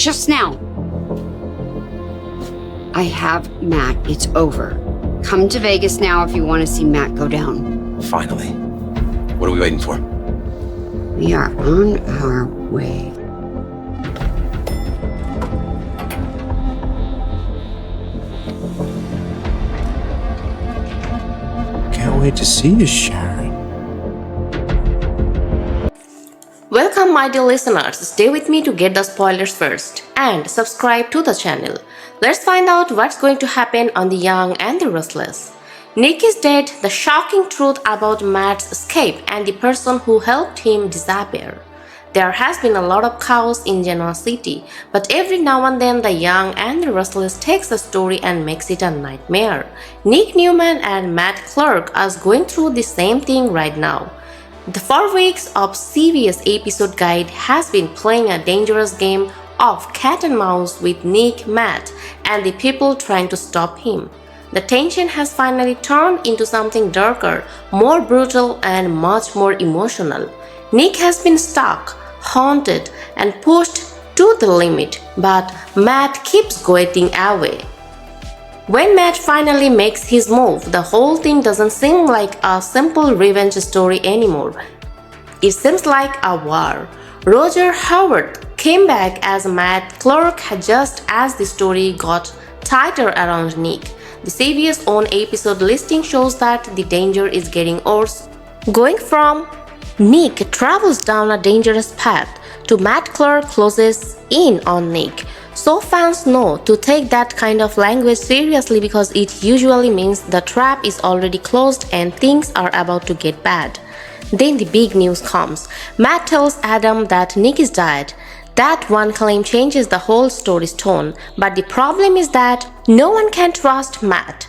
just now. I have Matt. It's over. Come to Vegas now if you want to see Matt go down. Finally. What are we waiting for? We are on our way. Can't wait to see you, Sharon. Welcome my dear listeners, stay with me to get the spoilers first and subscribe to the channel. Let's find out what's going to happen on The Young and the Restless. Nick is dead, the shocking truth about Matt's escape and the person who helped him disappear. There has been a lot of chaos in Genoa City, but every now and then The Young and the Restless takes a story and makes it a nightmare. Nick Newman and Matt Clark are going through the same thing right now. The 4 weeks of CBS episode guide has been playing a dangerous game of cat and mouse with Nick, Matt, and the people trying to stop him. The tension has finally turned into something darker, more brutal, and much more emotional. Nick has been stuck, haunted, and pushed to the limit, but Matt keeps going away. When Matt finally makes his move, the whole thing doesn't seem like a simple revenge story anymore. It seems like a war. Roger Howard came back as Matt Clark just as the story got tighter around Nick. The CBS own episode listing shows that the danger is getting worse. Going from Nick travels down a dangerous path to Matt Clark closes in on Nick. So fans know to take that kind of language seriously because it usually means the trap is already closed and things are about to get bad. Then the big news comes. Matt tells Adam that Nick is dead. That one claim changes the whole story's tone, but the problem is that no one can trust Matt.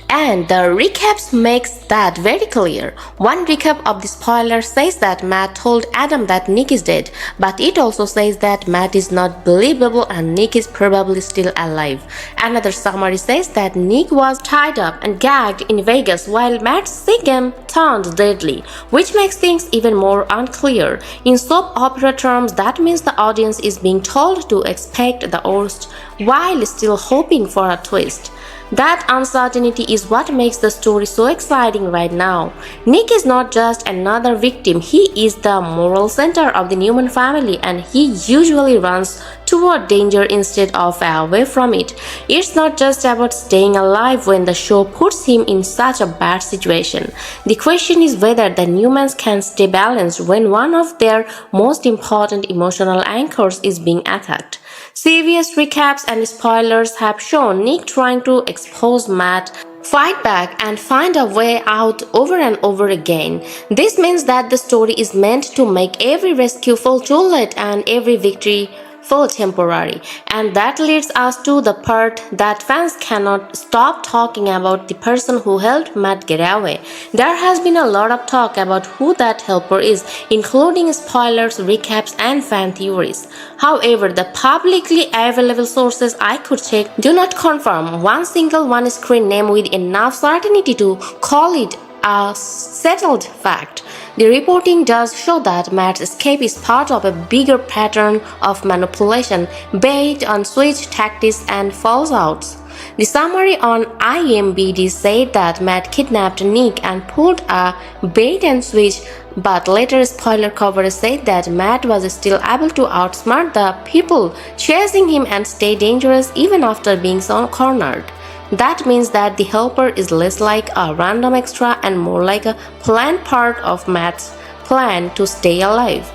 And the recaps makes that very clear. One recap of the spoiler says that Matt told Adam that Nick is dead, but it also says that Matt is not believable and Nick is probably still alive. Another summary says that Nick was tied up and gagged in Vegas while Matt's sick game turned deadly, which makes things even more unclear. In soap opera terms, that means the audience is being told to expect the worst while still hoping for a twist. That uncertainty is what makes the story so exciting right now. Nick is not just another victim, he is the moral center of the Newman family and he usually runs toward danger instead of away from it. It's not just about staying alive when the show puts him in such a bad situation. The question is whether the Newmans can stay balanced when one of their most important emotional anchors is being attacked. CBS recaps and spoilers have shown Nick trying to expose Matt, fight back and find a way out over and over again. This means that the story is meant to make every rescue feel too late and every victory feel temporary. And that leads us to the part that fans cannot stop talking about: the person who helped Matt get away. There has been a lot of talk about who that helper is, including spoilers, recaps, and fan theories. However, the publicly available sources I could check do not confirm one single on-screen name with enough certainty to call it a settled fact. The reporting does show that Matt's escape is part of a bigger pattern of manipulation, bait and switch tactics, and falsehoods. The summary on IMDb said that Matt kidnapped Nick and pulled a bait and switch, but later spoiler coverage said that Matt was still able to outsmart the people chasing him and stay dangerous even after being so cornered. That means that the helper is less like a random extra and more like a planned part of Matt's plan to stay alive.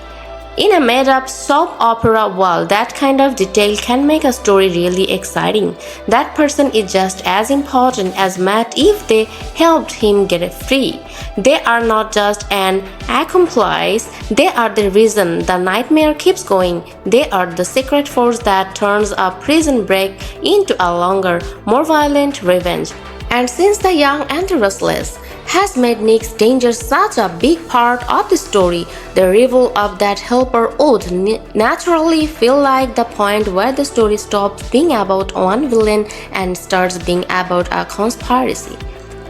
In a made-up soap opera world, that kind of detail can make a story really exciting. That person is just as important as Matt if they helped him get free. They are not just an accomplice, they are the reason the nightmare keeps going. They are the secret force that turns a prison break into a longer, more violent revenge. And since The Young and the Restless has made Nick's danger such a big part of the story, the reveal of that helper would naturally feel like the point where the story stops being about one villain and starts being about a conspiracy.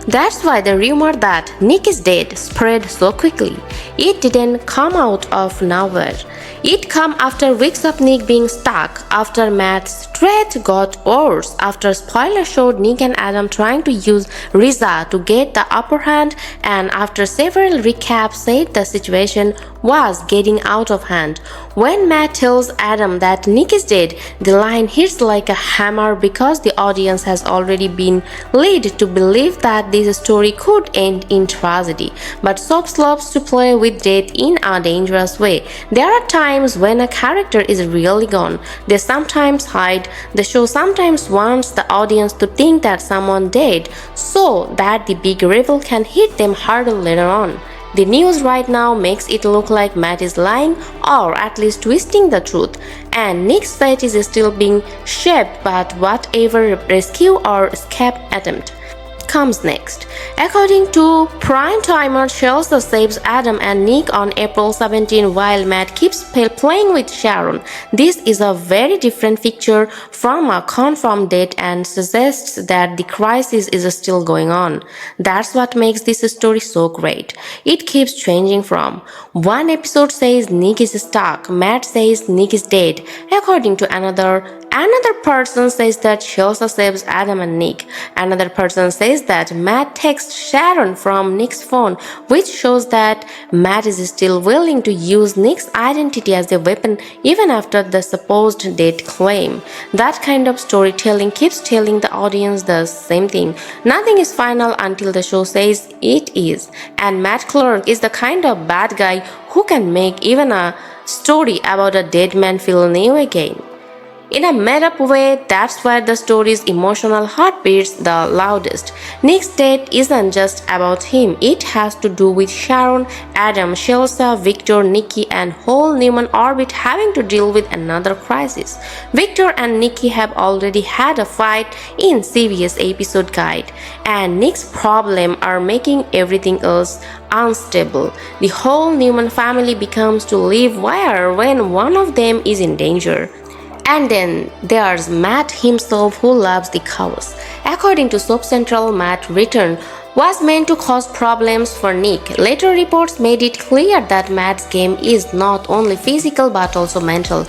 That's why the rumor that Nick is dead spread so quickly. It didn't come out of nowhere. It came after weeks of Nick being stuck, after Matt's threat got worse, after spoilers showed Nick and Adam trying to use Riza to get the upper hand, and after several recaps said the situation was getting out of hand. When Matt tells Adam that Nick is dead, the line hits like a hammer because the audience has already been led to believe that this story could end in tragedy. But soap loves to play with death in a dangerous way. There are times when a character is really gone. They sometimes hide. The show sometimes wants the audience to think that someone died so that the big reveal can hit them harder later on. The news right now makes it look like Matt is lying or at least twisting the truth, and Nick's fate is still being shaped by whatever rescue or escape attempt comes next. According to Prime Timer, Chelsea saves Adam and Nick on April 17 while Matt keeps playing with Sharon. This is a very different picture from a confirmed date and suggests that the crisis is still going on. That's what makes this story so great. It keeps changing from one episode says Nick is stuck, Matt says Nick is dead. According to another person says that Chelsea saves Adam and Nick. Another person says that Matt texts Sharon from Nick's phone, which shows that Matt is still willing to use Nick's identity as a weapon even after the supposed death claim. That kind of storytelling keeps telling the audience the same thing. Nothing is final until the show says it is. And Matt Clark is the kind of bad guy who can make even a story about a dead man feel new again. In a made-up way, that's where the story's emotional heart beats the loudest. Nick's death isn't just about him, it has to do with Sharon, Adam, Chelsea, Victor, Nikki, and whole Newman orbit having to deal with another crisis. Victor and Nikki have already had a fight in CBS episode guide, and Nick's problem are making everything else unstable. The whole Newman family becomes to live wire when one of them is in danger. And then there's Matt himself who loves the chaos. According to Soap Central, Matt's return was meant to cause problems for Nick. Later reports made it clear that Matt's game is not only physical but also mental.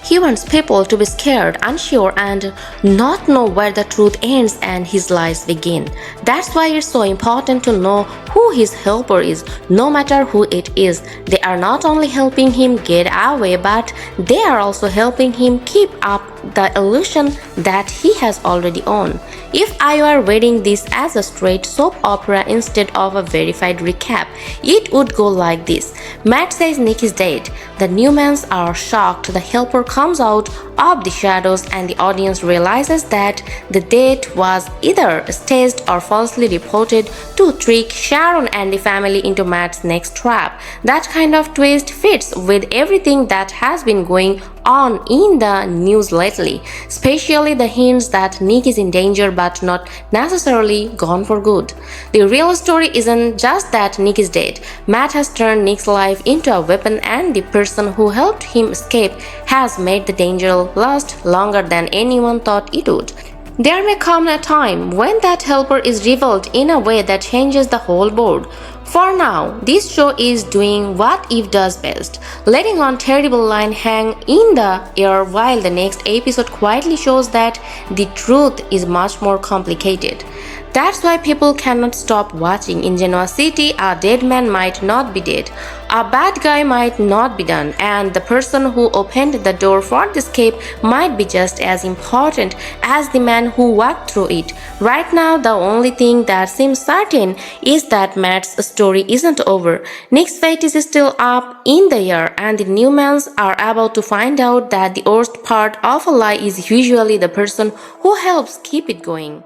He wants people to be scared, unsure, and not know where the truth ends and his lies begin. That's why it's so important to know who his helper is, no matter who it is. They are not only helping him get away, but they are also helping him keep up the illusion that he has already owned. If I were reading this as a straight soap opera instead of a verified recap, it would go like this. Matt says Nick is dead. The Newmans are shocked. The helper comes out of the shadows and the audience realizes that the death was either staged or falsely reported to trick Sharon and the family into Matt's next trap. That kind of twist fits with everything that has been going on in the news lately, especially the hints that Nick is in danger but not necessarily gone for good. The real story isn't just that Nick is dead. Matt has turned Nick's life into a weapon, and the person who helped him escape has made the danger last longer than anyone thought it would. There may come a time when that helper is revealed in a way that changes the whole board. For now, this show is doing what Eve does best, letting one terrible line hang in the air while the next episode quietly shows that the truth is much more complicated. That's why people cannot stop watching. In Genoa City, a dead man might not be dead, a bad guy might not be done, and the person who opened the door for the escape might be just as important as the man who walked through it. Right now, the only thing that seems certain is that Matt's story isn't over. Nick's fate is still up in the air, and the Newmans are about to find out that the worst part of a lie is usually the person who helps keep it going.